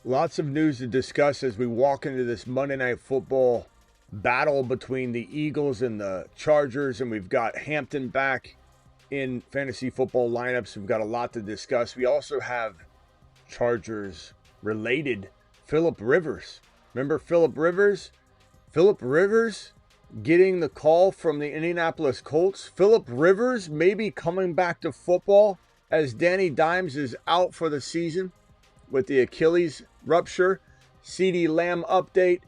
Lots of news to discuss as we walk into this Monday Night Football battle between the Eagles and the Chargers, and we've got Hampton back in fantasy football lineups. We've got a lot to discuss. We also have Chargers-related Phillip Rivers. Remember Phillip Rivers? Phillip Rivers getting the call from the Indianapolis Colts. Phillip Rivers maybe coming back to football as Danny Dimes is out for the season with the Achilles rupture. Ceedee Lamb update,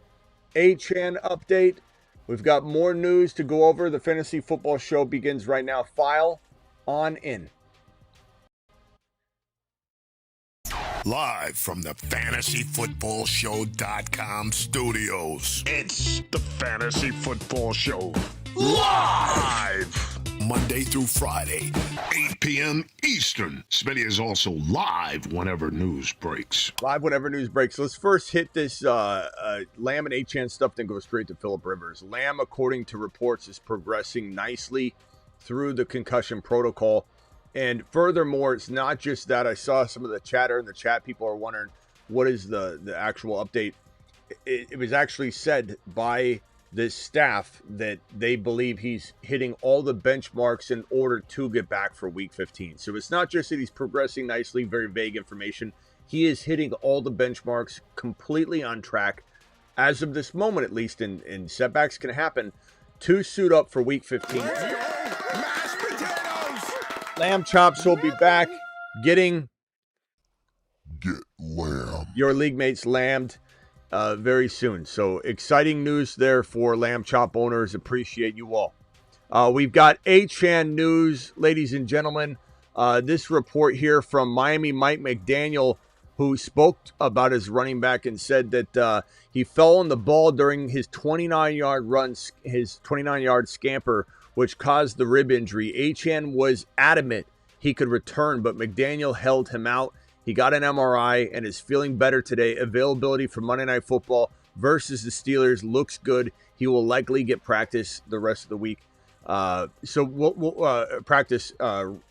Achane update. We've got more news to go over. The Fantasy Football Show begins right now. File on in. Live from the FantasyFootballShow.com studios. It's the Fantasy Football Show. Live! Monday through Friday, 8 p.m. Eastern. Smitty is also live whenever news breaks. Live whenever news breaks. Let's first hit this Lamb and Achane stuff, then go straight to Phillip Rivers. Lamb, according to reports, is progressing nicely through the concussion protocol. And furthermore, it's not just that. I saw some of the chatter in the chat. People are wondering, what is the actual update? It was actually said by this staff that they believe he's hitting all the benchmarks in order to get back for week 15. So it's not just that he's progressing nicely, very vague information. He is hitting all the benchmarks, completely on track as of this moment, at least, and setbacks can happen, to suit up for week 15. Lamb Chops will be back getting Lamb. Your league mates lambed very soon. So exciting news there for Lamb Chop owners. Appreciate you all. We've got Achane news, ladies and gentlemen. This report here from Miami Mike McDaniel, who spoke about his running back and said that he fell on the ball during his 29-yard run, his 29-yard scamper, which caused the rib injury. Achane was adamant he could return, but McDaniel held him out. He got an MRI and is feeling better today. Availability for Monday Night Football versus the Steelers looks good. He will likely get practice the rest of the week. So we'll practice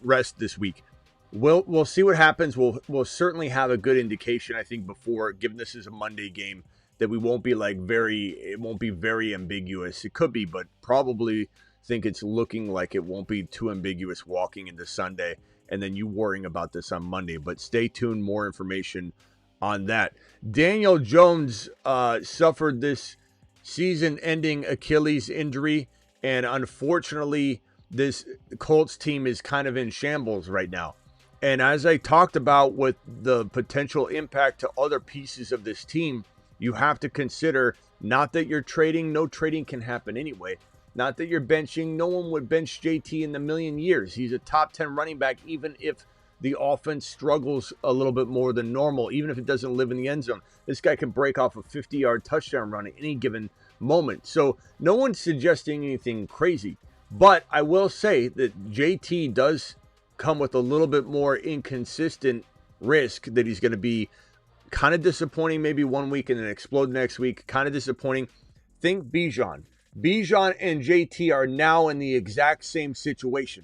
rest this week. We'll see what happens. We'll certainly have a good indication, I think, before, given this is a Monday game, that we won't be it won't be very ambiguous. It could be, but probably think it's looking like it won't be too ambiguous walking into Sunday and then you worrying about this on Monday. But stay tuned, more information on that. Daniel Jones suffered this season-ending Achilles injury, and unfortunately, this Colts team is kind of in shambles right now. And as I talked about with the potential impact to other pieces of this team, you have to consider not that you're trading. No trading can happen anyway. Not that you're benching. No one would bench JT in a million years. He's a top 10 running back, even if the offense struggles a little bit more than normal, even if it doesn't live in the end zone. This guy can break off a 50-yard touchdown run at any given moment. So no one's suggesting anything crazy. But I will say that JT does come with a little bit more inconsistent risk that he's going to be kind of disappointing maybe one week and then explode next week. Kind of disappointing. Think Bijan. Bijan and JT are now in the exact same situation.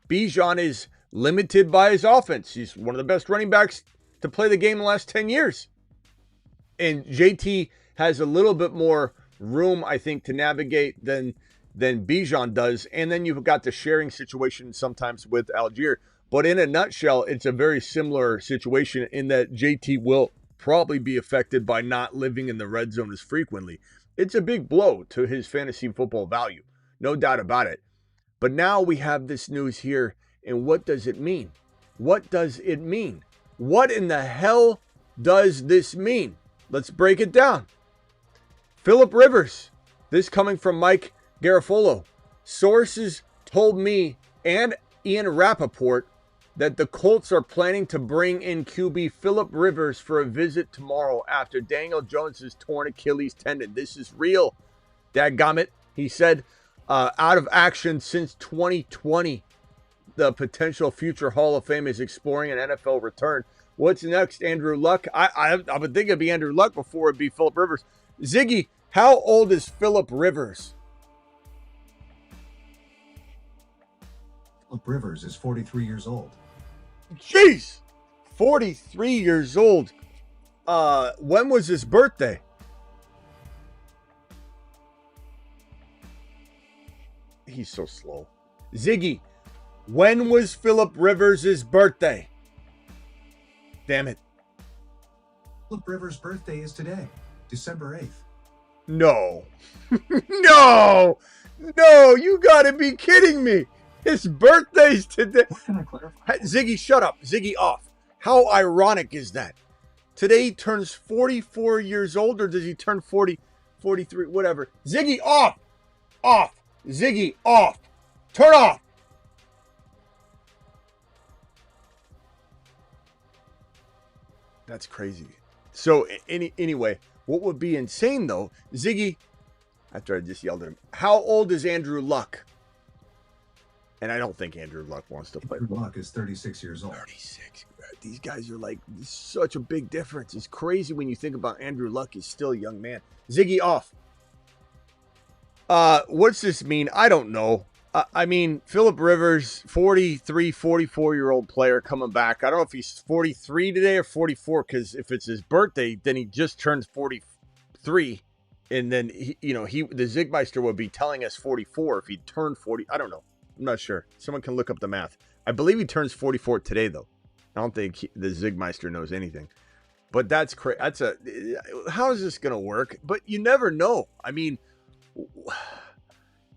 Bijan is limited by his offense. He's one of the best running backs to play the game in the last 10 years. And JT has a little bit more room, I think, to navigate than Bijan does. And then you've got the sharing situation sometimes with Algier. But in a nutshell, it's a very similar situation in that JT will probably be affected by not living in the red zone as frequently. It's a big blow to his fantasy football value, no doubt about it. But now we have this news here, and what does it mean? What does it mean? What in the hell does this mean? Let's break it down. Phillip Rivers, this coming from Mike Garafolo. Sources told me and Ian Rappaport that the Colts are planning to bring in QB Phillip Rivers for a visit tomorrow after Daniel Jones' torn Achilles tendon. This is real. Dadgummit, he said, out of action since 2020. The potential future Hall of Fame is exploring an NFL return. What's next, Andrew Luck? I would think it'd be Andrew Luck before it'd be Phillip Rivers. Ziggy, how old is Phillip Rivers? Phillip Rivers is 43 years old. Jeez, 43 years old. When was his birthday? He's so slow. Ziggy, when was Phillip Rivers' birthday? Damn it. Phillip Rivers' birthday is today, December 8th. No. No, you gotta be kidding me. His birthday's today. What can I clarify? Ziggy, shut up. Ziggy, off. How ironic is that? Today he turns 44 years old, or does he turn 40, 43, whatever. Ziggy, off. Off. Ziggy, off. Turn off. That's crazy. So anyway, what would be insane though, Ziggy, after I just yelled at him, how old is Andrew Luck? And I don't think Andrew Luck wants to play. Andrew Luck is 36 years old. 36. These guys are like, such a big difference. It's crazy when you think about Andrew Luck is still a young man. Ziggy, off. What's this mean? I don't know. I mean, Phillip Rivers, 43, 44-year-old player coming back. I don't know if he's 43 today or 44, because if it's his birthday, then he just turns 43. And then, the Zigmeister would be telling us 44 if he turned 40. I don't know. I'm not sure. Someone can look up the math. I believe he turns 44 today, though. I don't think the Zigmeister knows anything. But that's crazy. How is this going to work? But you never know. I mean,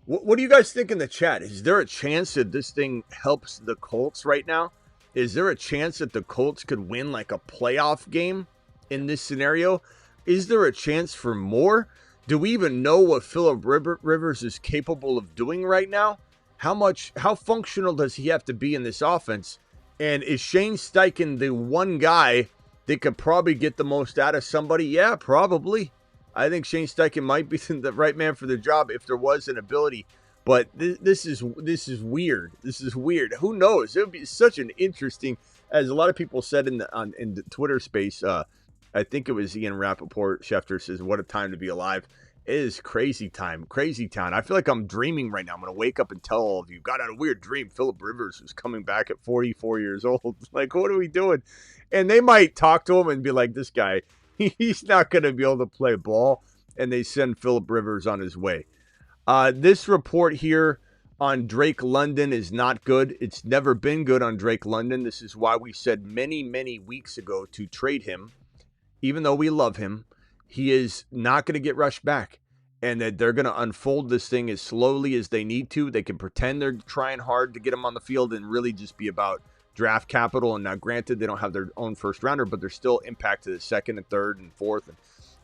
what do you guys think in the chat? Is there a chance that this thing helps the Colts right now? Is there a chance that the Colts could win like a playoff game in this scenario? Is there a chance for more? Do we even know what Phillip Rivers is capable of doing right now? How functional does he have to be in this offense? And is Shane Steichen the one guy that could probably get the most out of somebody? Yeah, probably. I think Shane Steichen might be the right man for the job if there was an ability. But this is weird. This is weird. Who knows? It would be such an interesting, as a lot of people said in the Twitter space. I think it was Ian Rappaport. Schefter says, "What a time to be alive." It is crazy time. Crazy town. I feel like I'm dreaming right now. I'm going to wake up and tell all of you, got out a weird dream. Phillip Rivers was coming back at 44 years old. Like, what are we doing? And they might talk to him and be like, this guy, he's not going to be able to play ball. And they send Phillip Rivers on his way. This report here on Drake London is not good. It's never been good on Drake London. This is why we said many, many weeks ago to trade him. Even though we love him, he is not going to get rushed back, and that they're going to unfold this thing as slowly as they need to. They can pretend they're trying hard to get him on the field and really just be about draft capital. And now, granted, they don't have their own first rounder, but they're still impacted the second and third and fourth.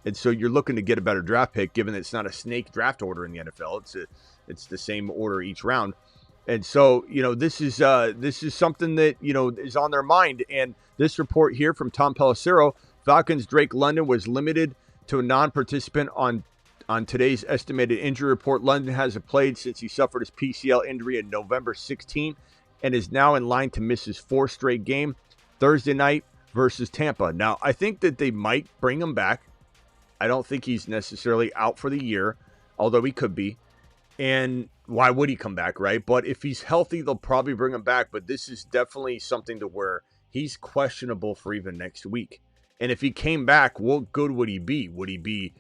And so you're looking to get a better draft pick, given that it's not a snake draft order in the NFL. It's the same order each round. And so, this is something that, is on their mind. And this report here from Tom Pelissero, Falcons' Drake London was limited to a non-participant on today's estimated injury report. London hasn't played since he suffered his PCL injury on November 16 and is now in line to miss his fourth straight game Thursday night versus Tampa. Now, I think that they might bring him back. I don't think he's necessarily out for the year, although he could be. And why would he come back, right? But if he's healthy, they'll probably bring him back. But this is definitely something to where he's questionable for even next week. And if he came back, what good would he be? Would he be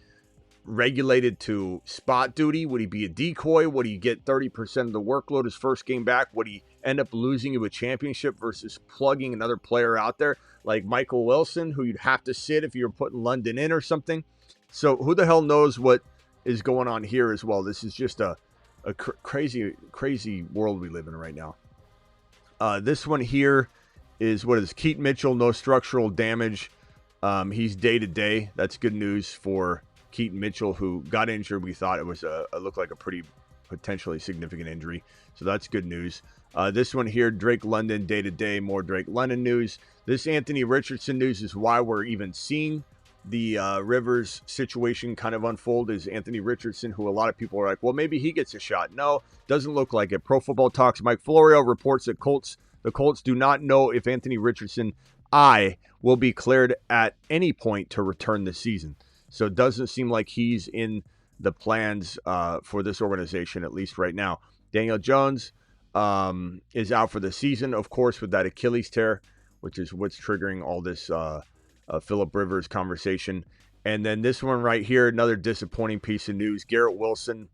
regulated to spot duty? Would he be a decoy? Would he get 30% of the workload his first game back? Would he end up losing you a championship versus plugging another player out there like Michael Wilson, who you'd have to sit if you were putting London in or something? So who the hell knows what is going on here as well? This is just a crazy world we live in right now. This one here is Keaton Mitchell, no structural damage. He's day-to-day. That's good news for Keaton Mitchell, who got injured. We thought it looked like a pretty potentially significant injury. So that's good news. This one here, Drake London, day-to-day, more Drake London news. This Anthony Richardson news is why we're even seeing the Rivers situation kind of unfold. Is Anthony Richardson, who a lot of people are like, well, maybe he gets a shot. No, doesn't look like it. Pro Football Talks Mike Florio reports that the Colts do not know if Anthony Richardson will be cleared at any point to return this season. So it doesn't seem like he's in the plans for this organization, at least right now. Daniel Jones is out for the season, of course, with that Achilles tear, which is what's triggering all this Phillip Rivers conversation. And then this one right here, another disappointing piece of news. Garrett Wilson,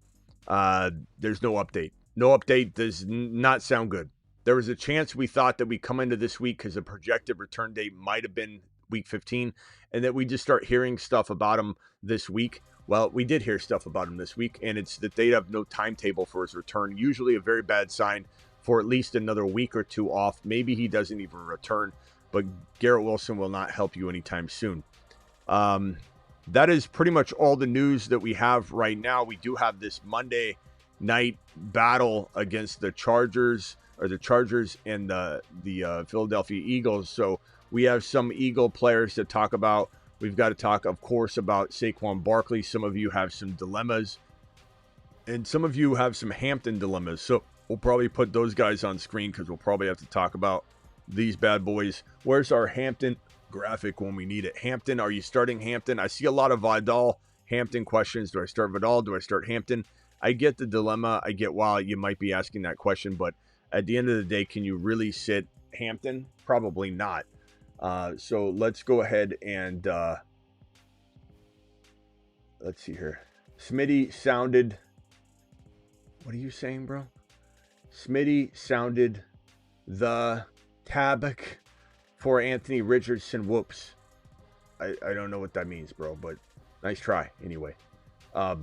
there's no update. No update does not sound good. There was a chance we thought that we come into this week because the projected return date might have been week 15, and that we just start hearing stuff about him this week. Well, we did hear stuff about him this week, and it's that they have no timetable for his return. Usually a very bad sign for at least another week or two off. Maybe he doesn't even return, but Garrett Wilson will not help you anytime soon. That is pretty much all the news that we have right now. We do have this Monday night battle against the Chargers and the Philadelphia Eagles. So we have some Eagle players to talk about. We've got to talk, of course, about Saquon Barkley. Some of you have some dilemmas, and some of you have some Hampton dilemmas. So we'll probably put those guys on screen because we'll probably have to talk about these bad boys. Where's our Hampton graphic when we need it? Hampton, are you starting Hampton? I see a lot of Vidal Hampton questions. Do I start Vidal? Do I start Hampton? I get the dilemma. I get why you might be asking that question, but at the end of the day, can you really sit Hampton? Probably not. So let's go ahead and let's see here. Smitty sounded. What are you saying, bro? Smitty sounded the tabak for Anthony Richardson. Whoops. I don't know what that means, bro, but nice try anyway. All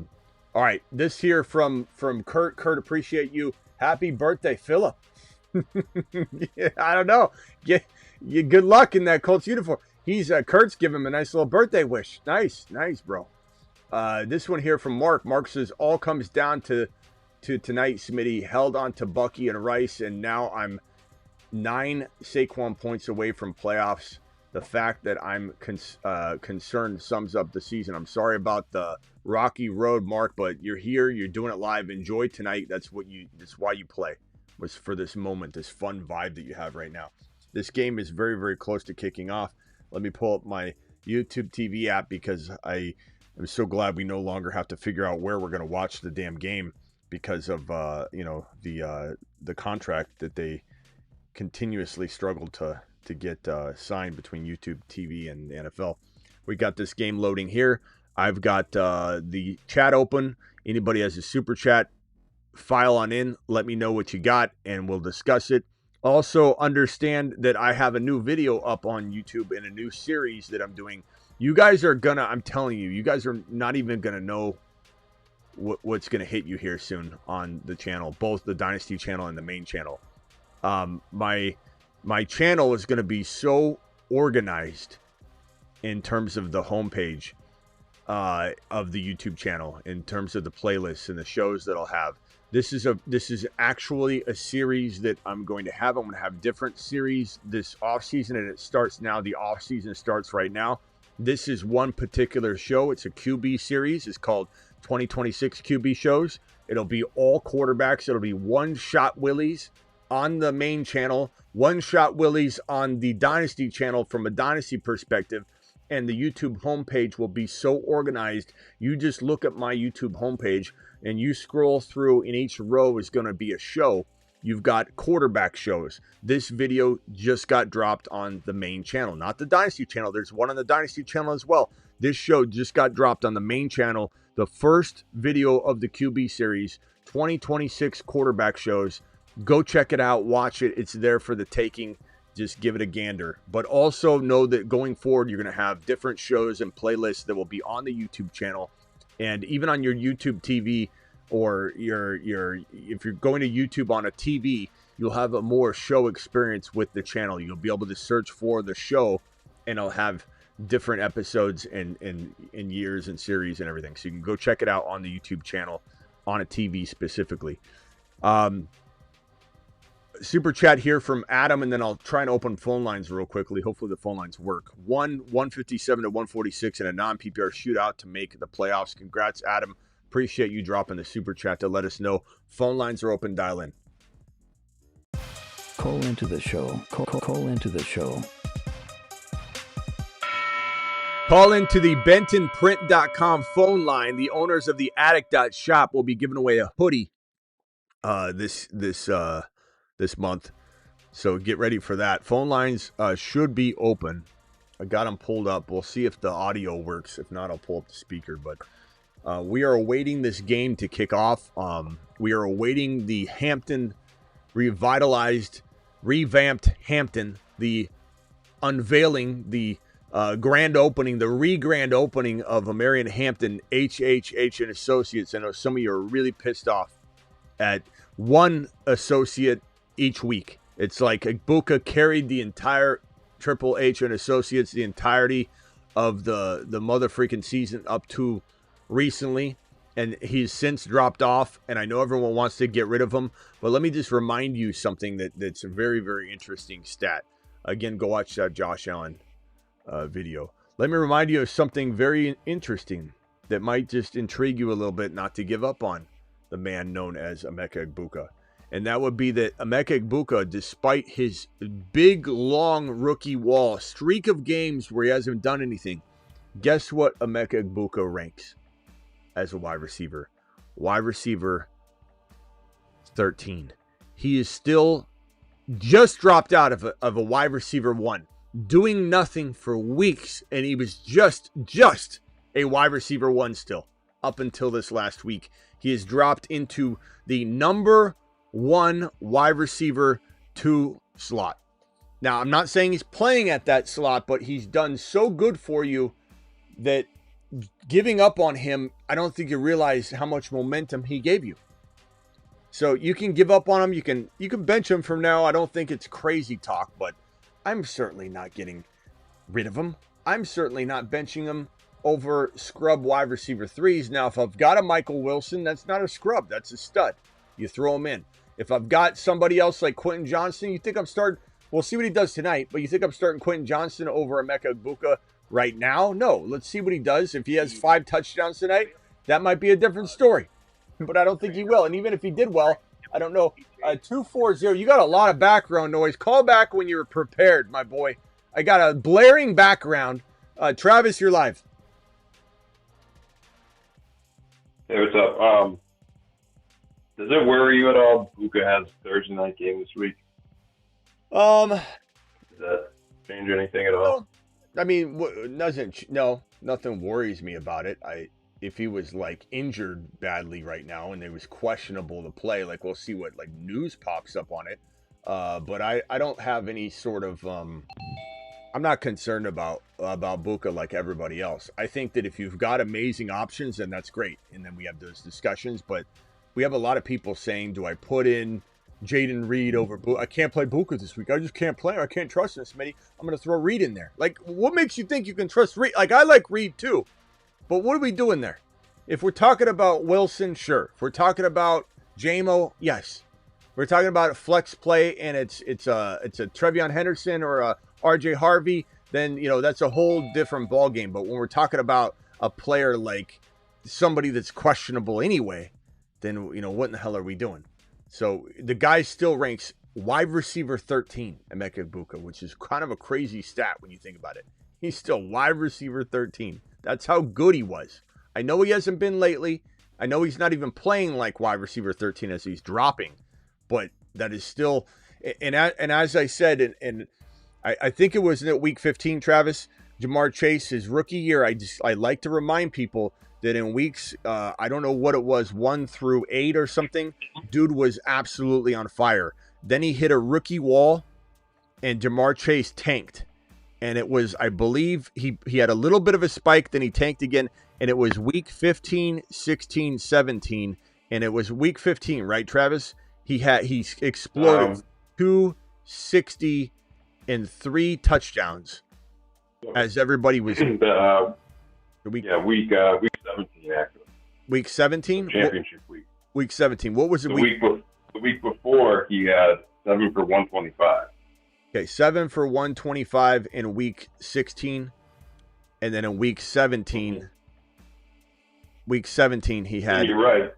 right, this here from Kurt. Kurt, appreciate you. Happy birthday, Phillip. Yeah, I don't know. You good luck in that Colts uniform. Kurt's giving him a nice little birthday wish. Nice, bro. This one here from Mark. Mark says, all comes down to tonight, Smitty. Held on to Bucky and Rice, and now I'm 9 Saquon points away from playoffs. The fact that I'm concerned sums up the season. I'm sorry about the rocky road, Mark, but you're here. You're doing it live. Enjoy tonight. That's why you play. Was for this moment, this fun vibe that you have right now. This game is very, very close to kicking off. Let me pull up my YouTube TV app because I am so glad we no longer have to figure out where we're going to watch the damn game because of the contract that they continuously struggled to get signed between YouTube TV and the NFL. We got this game loading here. I've got the chat open. Anybody has a super chat, file on in. Let me know what you got, and we'll discuss it. Also, understand that I have a new video up on YouTube and a new series that I'm doing. You guys are I'm telling you, you guys are not even gonna know what's gonna hit you here soon on the channel, both the Dynasty channel and the main channel. My channel is gonna be so organized in terms of the homepage of the YouTube channel, in terms of the playlists and the shows that I'll have. This is actually a series that I'm going to have. I'm going to have different series this off season, and it starts now. The off season starts right now. This is one particular show. It's a QB series. It's called 2026 QB shows. It'll be all quarterbacks. It'll be one shot Willies on the main channel, one shot Willies on the Dynasty channel from a Dynasty perspective. And the YouTube homepage will be so organized. You just look at my YouTube homepage and you scroll through, and each row is going to be a show. You've got quarterback shows. This video just got dropped on the main channel, not the Dynasty channel. There's one on the Dynasty channel as well. This show just got dropped on the main channel. The first video of the QB series, 2026 quarterback shows. Go check it out. Watch it. It's there for the taking. Just give it a gander. But also know that going forward, you're going to have different shows and playlists that will be on the YouTube channel. And even on your YouTube TV, or if you're going to YouTube on a TV, you'll have a more show experience with the channel. You'll be able to search for the show, and it'll have different episodes and years and series and everything. So you can go check it out on the YouTube channel, on a TV specifically. Super chat here from Adam, and then I'll try and open phone lines real quickly. Hopefully the phone lines work. 157 to 146 in a non-PPR shootout to make the playoffs. Congrats, Adam. Appreciate you dropping the super chat to let us know. Phone lines are open. Dial in. Call into the show. Call into the show. Call into the BentonPrint.com phone line. The owners of the Attic.shop will be giving away a hoodie this month. So get ready for that. Phone lines should be open. I got him pulled up. We'll see if the audio works. If not, I'll pull up the speaker. But we are awaiting this game to kick off. We are awaiting the Hampton revitalized, revamped Hampton, the unveiling, the grand opening, the re-grand opening of Marion Hampton HHH and Associates. I know some of you are really pissed off at one associate each week. It's like Buka carried the entire Triple H and Associates, the entirety of the mother freaking season up to recently, and he's since dropped off, and I know everyone wants to get rid of him, but let me just remind you something that's a very, very interesting stat. Again, go watch that Josh Allen video. Let me remind you of something very interesting that might just intrigue you a little bit, not to give up on the man known as Emeka Egbuka. And that would be that Emeka Egbuka, despite his big, long rookie wall, streak of games where he hasn't done anything, guess what Emeka Egbuka ranks as a wide receiver? Wide receiver 13. He is still just dropped out of a wide receiver 1, doing nothing for weeks, and he was just a wide receiver 1 still up until this last week. He has dropped into the number 1 wide receiver 2 slot. Now, I'm not saying he's playing at that slot, but he's done so good for you that giving up on him, I don't think you realize how much momentum he gave you. So you can give up on him. You can bench him from now. I don't think it's crazy talk, but I'm certainly not getting rid of him. I'm certainly not benching him over scrub wide receiver 3s. Now, if I've got a Michael Wilson, that's not a scrub. That's a stud. You throw him in. If I've got somebody else like Quentin Johnson, you think I'm starting, we'll see what he does tonight, but you think I'm starting Quentin Johnson over Emeka Egbuka right now? No. Let's see what he does. If he has 5 touchdowns tonight, that might be a different story. But I don't think he will. And even if he did well, I don't know. 240, you got a lot of background noise. Call back when you're prepared, my boy. I got a blaring background. Travis, you're live. Hey, what's up? Does it worry you at all Buka has a Thursday night game this week? Does that change anything at all? I mean, no, nothing worries me about it. If he was like injured badly right now and it was questionable to play, like we'll see what like news pops up on it. But I don't have any sort of I'm not concerned about Buka like everybody else. I think that if you've got amazing options, then that's great, and then we have those discussions. But we have a lot of people saying, "Do I put in Jaden Reed over Buka? I can't play Buka this week. I just can't play him. I can't trust him, Smitty. I'm going to throw Reed in there." Like, what makes you think you can trust Reed? Like, I like Reed too. But what are we doing there? If we're talking about Wilson, sure. If we're talking about JMO, yes. We're talking about a flex play and it's a Trevion Henderson or a RJ Harvey, then that's a whole different ball game. But when we're talking about a player like somebody that's questionable anyway, then what in the hell are we doing? So the guy still ranks wide receiver 13, Emeka Egbuka, which is kind of a crazy stat when you think about it. He's still wide receiver 13. That's how good he was. I know he hasn't been lately. I know he's not even playing like wide receiver 13 as he's dropping, but that is still, and as I said, and I think it was in week 15, Travis, Jamar Chase, his rookie year, I like to remind people that in weeks, I don't know what it was, 1 through 8 or something, dude was absolutely on fire. Then he hit a rookie wall and Jamar Chase tanked. And it was, I believe, he had a little bit of a spike, then he tanked again. And it was week 15, 16, 17. And it was week 15, right, Travis? He exploded 260 and 3 touchdowns as everybody was. Week 17, actually. Week 17? Championship week. Week 17. What was it? The week before, he had 7 for 125. Okay, 7 for 125 in week 16. And then in week 17, he had. And you're right.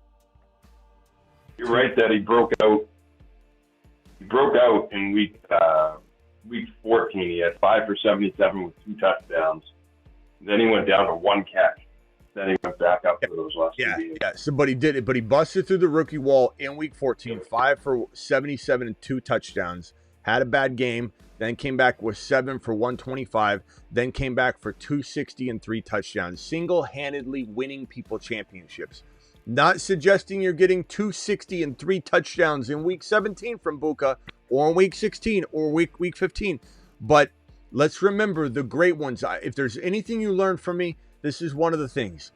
You're right that he broke out. He broke out in week 14. He had 5 for 77 with 2 touchdowns. Then he went down to 1 catch. Then he went back up for those last 2 games. Yeah. So, but he did it. But he busted through the rookie wall in week 14. 5 for 77 and 2 touchdowns. Had a bad game. then came back with 7 for 125, then came back for 260 and 3 touchdowns, single-handedly winning people championships. Not suggesting you're getting 260 and 3 touchdowns in week 17 from Buka, or in week 16 or week 15, but let's remember the great ones. If there's anything you learned from me, this is one of the things.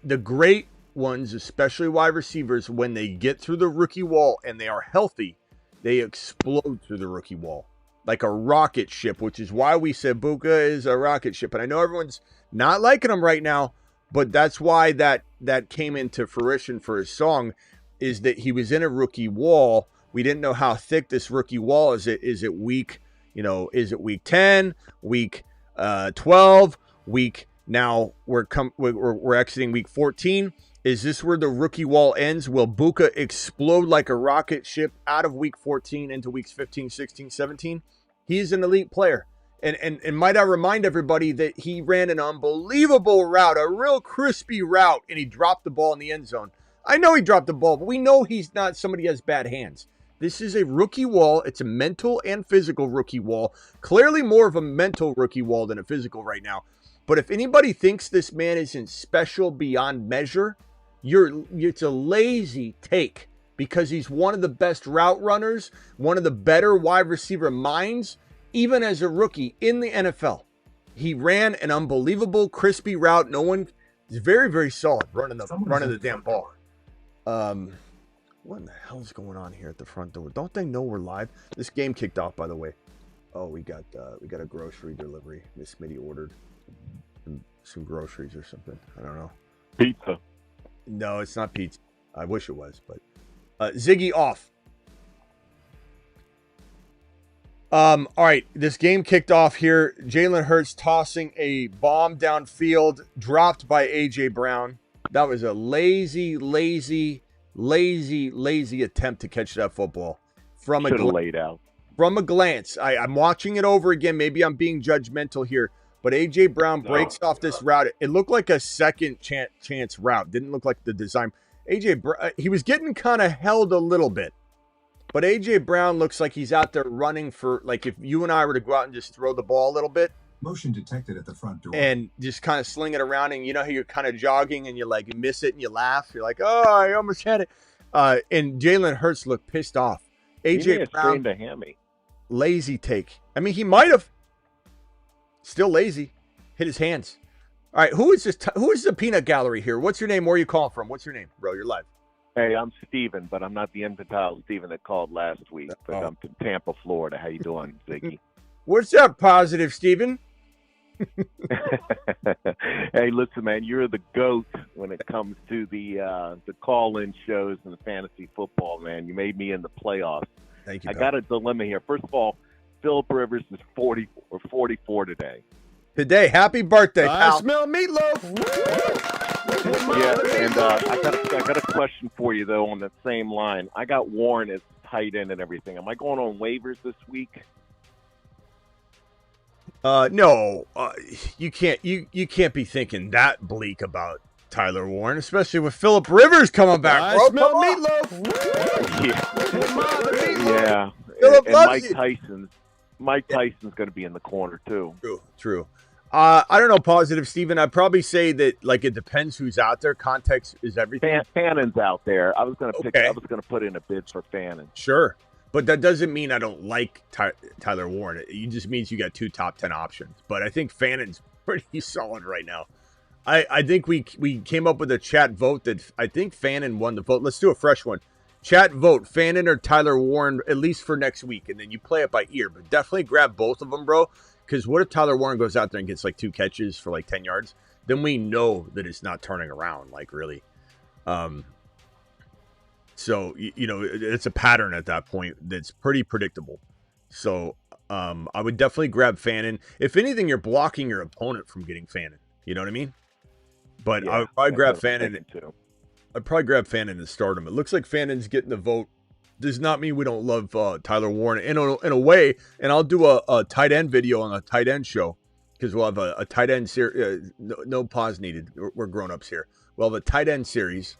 The great ones, especially wide receivers, when they get through the rookie wall and they are healthy, they explode through the rookie wall like a rocket ship, which is why we said Buka is a rocket ship. And I know everyone's not liking him right now, but that's why that came into fruition for his song, is that he was in a rookie wall. We didn't know how thick this rookie wall is. Is it week 10, week 12, week, now we're exiting week 14. Is this where the rookie wall ends? Will Buka explode like a rocket ship out of week 14 into weeks 15, 16, 17? He's an elite player. And might I remind everybody that he ran an unbelievable route, a real crispy route, and he dropped the ball in the end zone. I know he dropped the ball, but we know he's not somebody who has bad hands. This is a rookie wall. It's a mental and physical rookie wall. Clearly more of a mental rookie wall than a physical right now. But if anybody thinks this man isn't special beyond measure, it's a lazy take, because he's one of the best route runners, one of the better wide receiver minds, even as a rookie in the NFL. He ran an unbelievable crispy route. No one is very, very solid running the damn ball. What in the hell is going on here at the front door? Don't they know we're live? This game kicked off, by the way. Oh, we got a grocery delivery. Miss Smitty ordered some groceries or something. I don't know. Pizza. No, it's not pizza. I wish it was, but Ziggy off. All right, this game kicked off here. Jalen Hurts tossing a bomb downfield, dropped by A.J. Brown. That was a lazy attempt to catch that football. From a glance. I'm watching it over again. Maybe I'm being judgmental here, but A.J. Brown breaks off this route. It looked like a second chance route. Didn't look like the design. He was getting kind of held a little bit. But A.J. Brown looks like he's out there running for, like, if you and I were to go out and just throw the ball a little bit. Motion detected at the front door. And just kind of sling it around, and you know how you're kind of jogging and you miss it and you laugh. You're like, oh, I almost had it. And Jalen Hurts looked pissed off. A.J. Brown, a hammy. Lazy take. I mean, he might have. Still lazy. Hit his hands. All right, who is this? Who is the peanut gallery here? What's your name? Where are you calling from? What's your name, bro? You're live. Hey, I'm Steven, but I'm not the infantile Steven that called last week. But I'm from Tampa, Florida. How you doing, Ziggy? What's up, positive Steven? Hey, listen, man, you're the GOAT when it comes to the call-in shows and the fantasy football, man. You made me in the playoffs. Thank you. I got a dilemma here. First of all, Philip Rivers is 44 today. Today, happy birthday, I pal. smell meatloaf. Yeah, and I got a question for you though on that same line. I got Warren as tight end and everything. Am I going on waivers this week? No, you can't. You can't be thinking that bleak about Tyler Warren, especially with Philip Rivers coming back. I bro. smell meatloaf. Yeah. Philip and loves Mike Tyson's going to be in the corner too. True. I don't know, positive Steven. I'd probably say that, like, it depends who's out there. Context is everything. Fannon's out there. I was going to put in a bid for Fannin. Sure, but that doesn't mean I don't like Tyler Warren. It just means you got 2 top 10 options. But I think Fannon's pretty solid right now. I think we came up with a chat vote that I think Fannin won the vote. Let's do a fresh one. Chat vote, Fannin or Tyler Warren, at least for next week, and then you play it by ear. But definitely grab both of them, bro. Because what if Tyler Warren goes out there and gets like 2 catches for like 10 yards? Then we know that it's not turning around, like, really. So, you know, it's a pattern at that point that's pretty predictable. So I would definitely grab Fannin. If anything, you're blocking your opponent from getting Fannin. You know what I mean? But yeah, I would probably grab Fannin. I'd probably grab Fannin and start him. It looks like Fannin's getting the vote. Does not mean we don't love Tyler Warren in a way. And I'll do a tight end video on a tight end show, because we'll have a tight end series. No pause needed. We're grown-ups here. We'll have a tight end series.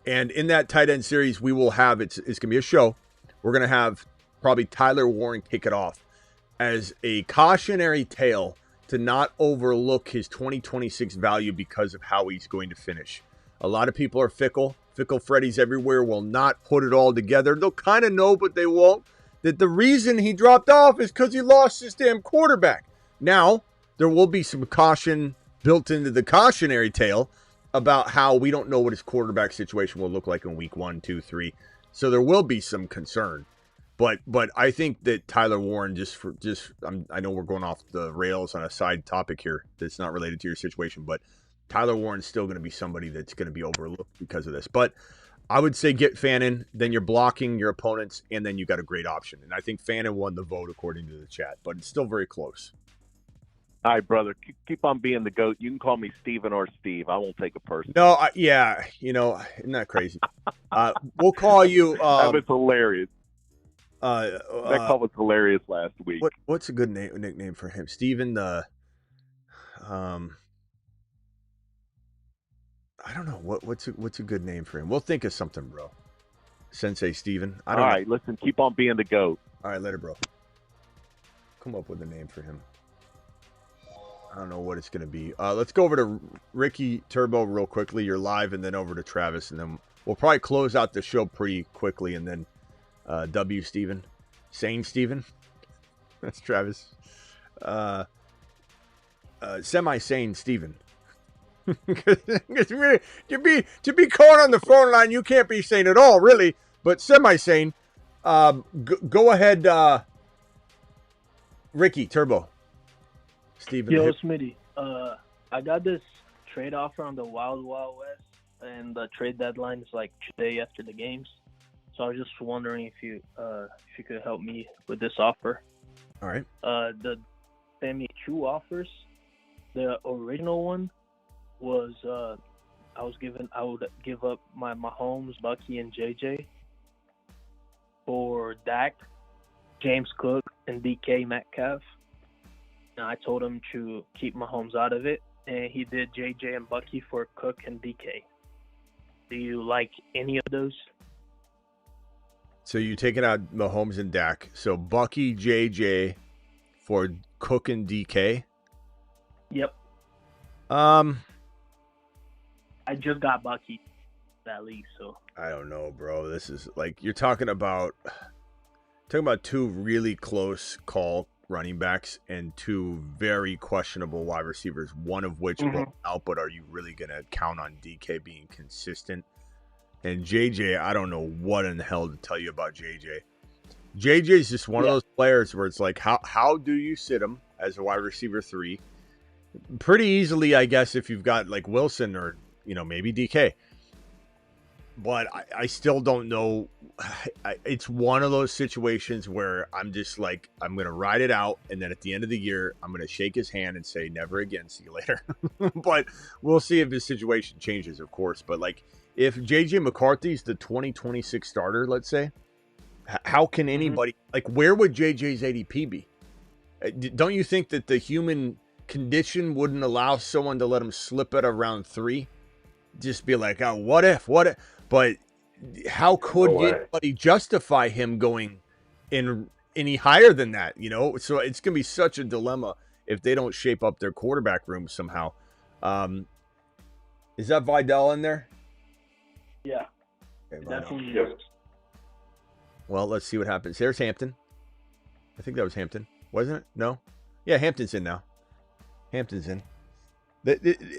And in that tight end series, we will have, it's going to be a show. We're going to have probably Tyler Warren kick it off. as a cautionary tale to not overlook his 2026 value because of how he's going to finish. A lot of people are fickle. Fickle Freddies everywhere will not put it all together. They'll kind of know, but they won't. That the reason he dropped off is because he lost his damn quarterback. Now, there will be some caution built into the cautionary tale about how we don't know what his quarterback situation will look like in week 1, 2, 3. So there will be some concern. But I think that Tyler Warren, I know we're going off the rails on a side topic here that's not related to your situation, but Tyler Warren's still going to be somebody that's going to be overlooked because of this. But I would say get Fannin, then you're blocking your opponents, and then you got a great option. And I think Fannin won the vote according to the chat, but it's still very close. All right, brother. Keep on being the GOAT. You can call me Steven or Steve. I won't take it personally. No, isn't that crazy? We'll call you. That was hilarious. That call was hilarious last week. What's a good nickname for him? Steven the. I don't know what's a good name for him. We'll think of something, bro. Sensei Steven. I don't know. All right, listen. Keep on being the GOAT. All right, later, bro. Come up with a name for him. I don't know what it's going to be. Let's go over to Ricky Turbo real quickly. You're live, and then over to Travis, and then we'll probably close out the show pretty quickly, and then W. Steven. Sane Steven. That's Travis. Semi-sane Steven. To be caught on the phone line, you can't be sane at all, really, but semi-sane. Go ahead, Ricky Turbo. Steven. Yo, Smitty. I got this trade offer on the Wild Wild West, and the trade deadline is like today after the games. So I was just wondering if you could help me with this offer. All right. The sent me 2 offers. The original one was I would give up my Mahomes, Bucky, and JJ for Dak, James Cook, and DK Metcalf. And I told him to keep Mahomes out of it, and he did JJ and Bucky for Cook and DK. Do you like any of those? So you taking out Mahomes and Dak. So Bucky, JJ for Cook and DK? Yep. I just got Bucky that league, so I don't know, bro. This is like you're talking about 2 really close call running backs and 2 very questionable wide receivers, one of which will out, but are you really going to count on DK being consistent? And JJ, I don't know what in the hell to tell you about JJ. JJ is just one of those players where it's like, how do you sit him as a wide receiver 3? Pretty easily, I guess, if you've got like Wilson or, maybe DK. But I still don't know. It's one of those situations where I'm just like, I'm going to ride it out. And then at the end of the year, I'm going to shake his hand and say, never again. See you later. But we'll see if his situation changes, of course. But like, if JJ McCarthy's the 2026 starter, let's say, how can anybody, like, where would JJ's ADP be? Don't you think that the human condition wouldn't allow someone to let him slip at around 3? Just be like, oh, what if? But how could anybody justify him going in any higher than that? So it's going to be such a dilemma if they don't shape up their quarterback room somehow. Is that Vidal in there? Yeah. Okay, definitely. Yep. Well, let's see what happens. There's Hampton. I think that was Hampton, wasn't it? No? Yeah, Hampton's in now. Hampton's in.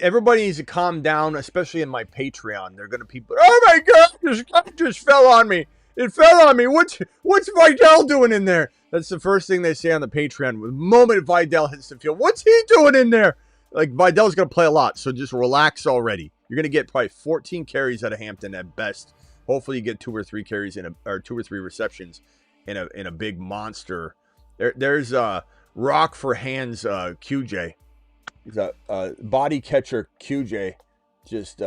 Everybody needs to calm down, especially in my Patreon. They're going to people, oh my God, this guy just fell on me. It fell on me. What's Vidal doing in there? That's the first thing they say on the Patreon. The moment Vidal hits the field, what's he doing in there? Like, Vidal's going to play a lot, so just relax already. You're going to get probably 14 carries out of Hampton at best. Hopefully you get 2 or 3 carries or 2 or 3 receptions in a big monster. There's Rock for Hands QJ. He's a body catcher QJ. Just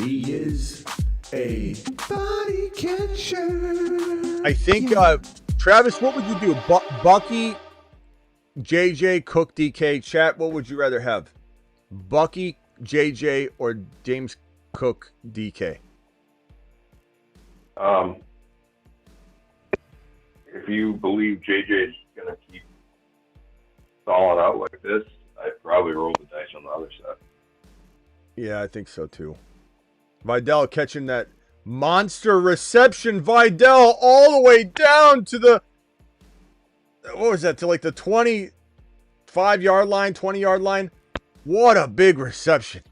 he is a body catcher. I think Travis, what would you do? Bucky, JJ, Cook, DK, chat. What would you rather have? Bucky, JJ, or James Cook, DK? if you believe JJ's going to keep stalling out like this, I'd probably roll the dice on the other side. Yeah, I think so too. Vidal catching that monster reception. Vidal all the way down to the, what was that, to like the 25-yard line, 20-yard line. What a big reception.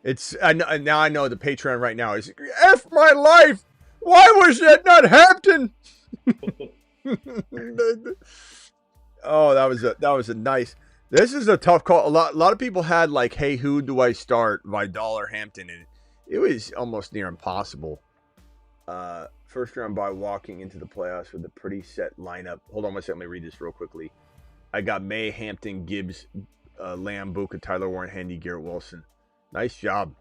Now I know the Patreon right now is, F my life. Why was that not Hampton? Oh, that was a nice. This is a tough call. A lot of people had like, hey, who do I start, Vidal or Hampton? And it was almost near impossible. First round by walking into the playoffs with a pretty set lineup. Hold on one second. Let me read this real quickly. I got May, Hampton, Gibbs, Lamb, Buka, Tyler Warren, Handy, Garrett Wilson. Nice job.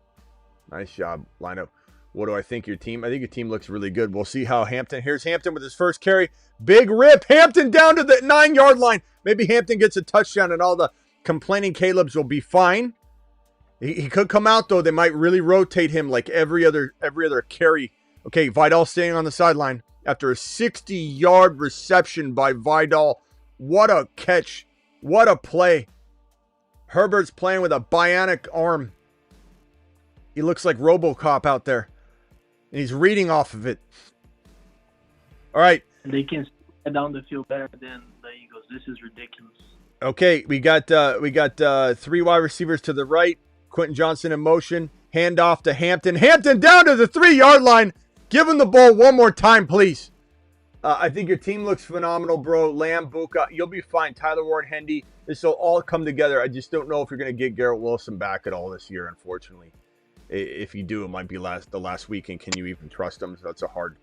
Nice job, lineup. What do I think your team? I think your team looks really good. We'll see how Hampton. Here's Hampton with his first carry. Big rip. Hampton down to the 9-yard line. Maybe Hampton gets a touchdown and all the complaining Caleb's will be fine. He could come out, though. They might really rotate him like every other carry. Okay, Vidal staying on the sideline after a 60-yard reception by Vidal. What a catch. What a play. Herbert's playing with a bionic arm. He looks like RoboCop out there. And he's reading off of it. All right. They can get down the field better than the Eagles. This is ridiculous. Okay, we got 3 wide receivers to the right. Quentin Johnson in motion. Hand off to Hampton. Hampton down to the 3-yard line. Give him the ball one more time, please. I think your team looks phenomenal, bro. Lamb, Buka, you'll be fine. Tyler Ward, Hendy. This will all come together. I just don't know if you're going to get Garrett Wilson back at all this year, unfortunately. If you do, it might be the last week, and can you even trust him? So that's a hard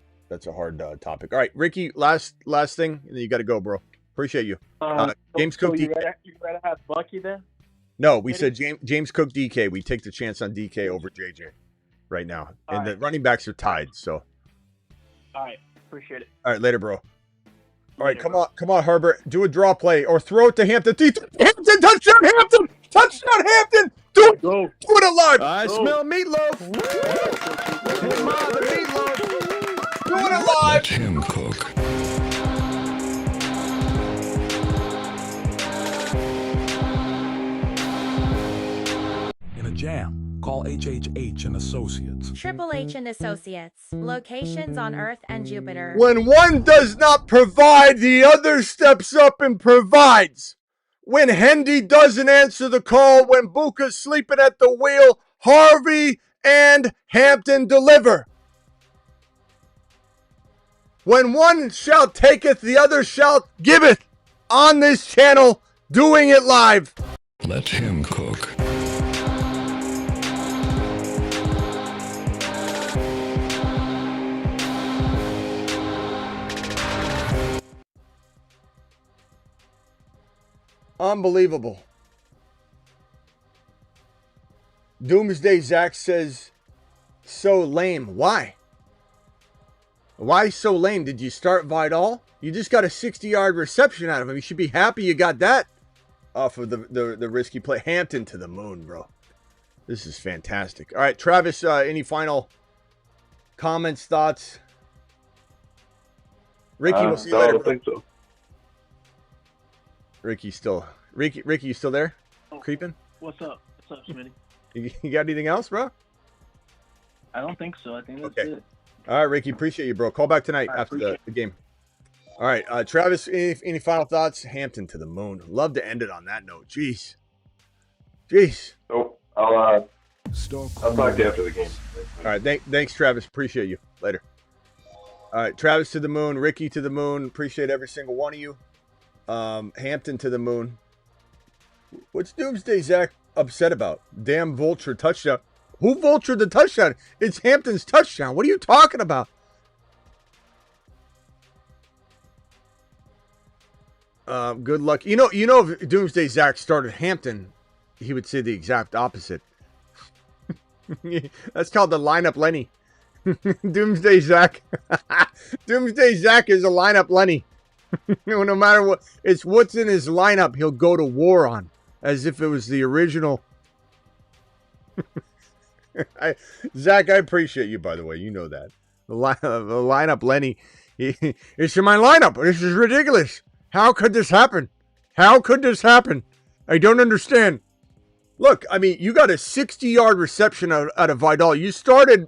topic. All right, Ricky, last thing, and then you got to go, bro. Appreciate you. James Cook. You rather have Bucky then? No, we said James Cook, DK. We take the chance on DK over JJ right now, and the running backs are tied. So. All right, appreciate it. All right, later, bro. All right, come on, Herbert. Do a draw play or throw it to Hampton. Hampton, touchdown, Hampton! Touchdown, Hampton! Do it! Go. Do it alive! I smell meatloaf. Hey, Ma, the meatloaf. Do it alive! Let him cook. In a jam, call HHH and Associates. Triple H and Associates. Locations on Earth and Jupiter. When one does not provide, the other steps up and provides. When Hendy doesn't answer the call, when Buka's sleeping at the wheel, Harvey and Hampton deliver. When one shall taketh, the other shall giveth. On this channel, doing it live. Let him cook. Unbelievable. Doomsday Zach says, so lame. Why? Why so lame? Did you start Vidal? You just got a 60-yard reception out of him. You should be happy you got that off of the risky play. Hampton to the moon, bro. This is fantastic. All right, Travis, any final comments, thoughts? Ricky, we'll see you later. I don't think so. Ricky, you still there? Creeping? What's up? What's up, Smitty? You got anything else, bro? I don't think so. I think that's it. All right, Ricky, appreciate you, bro. Call back tonight after the game. All right, Travis, any final thoughts? Hampton to the moon. Love to end it on that note. Jeez. So I'll talk to you after the game. All right, thanks, Travis. Appreciate you. Later. All right, Travis to the moon. Ricky to the moon. Appreciate every single one of you. Hampton to the moon. What's Doomsday Zach upset about? Damn vulture touchdown. Who vultured the touchdown? It's Hampton's touchdown. What are you talking about? Good luck. You know, if Doomsday Zach started Hampton, he would say the exact opposite. That's called the lineup Lenny. Doomsday Zach. Doomsday Zach is a lineup Lenny. No matter what, it's what's in his lineup he'll go to war on, as if it was the original. Zach, I appreciate you, by the way. You know that. The lineup Lenny, It's in my lineup. This is ridiculous. How could this happen? How could this happen? I don't understand. Look, I mean, you got a 60-yard reception out of Vidal. You started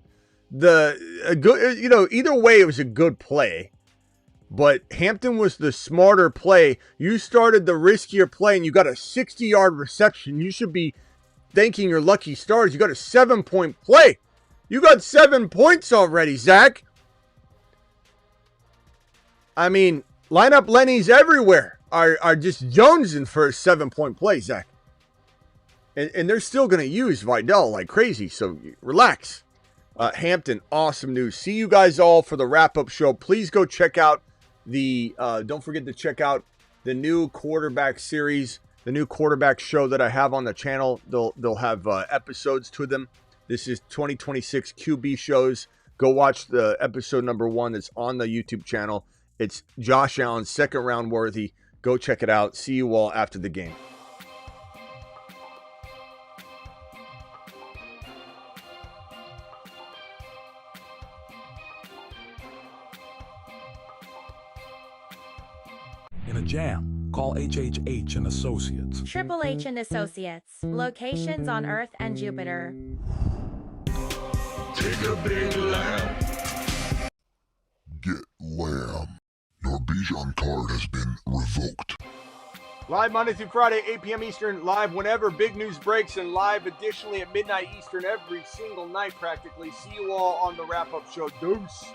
either way, it was a good play. But Hampton was the smarter play. You started the riskier play, and you got a 60-yard reception. You should be thanking your lucky stars. You got a 7-point play. You got 7 points already, Zach. I mean, lineup Lenny's everywhere are just jonesing for a 7-point play, Zach. And they're still going to use Vidal like crazy, so relax. Hampton, awesome news. See you guys all for the wrap-up show. Please go check out don't forget to check out the new quarterback series, the new quarterback show that I have on the channel. They'll have episodes to them. This is 2026 QB shows. Go watch the episode number 1 that's on the YouTube channel. It's Josh Allen, second round worthy. Go check it out. See you all after the game. In a jam, call HHH and Associates. Triple H and Associates. Locations on Earth and Jupiter. Take a big lamb. Get lamb. Your Bijan card has been revoked. Live Monday through Friday, 8 p.m. Eastern. Live whenever big news breaks, and live additionally at midnight Eastern every single night practically. See you all on the wrap-up show. Deuce.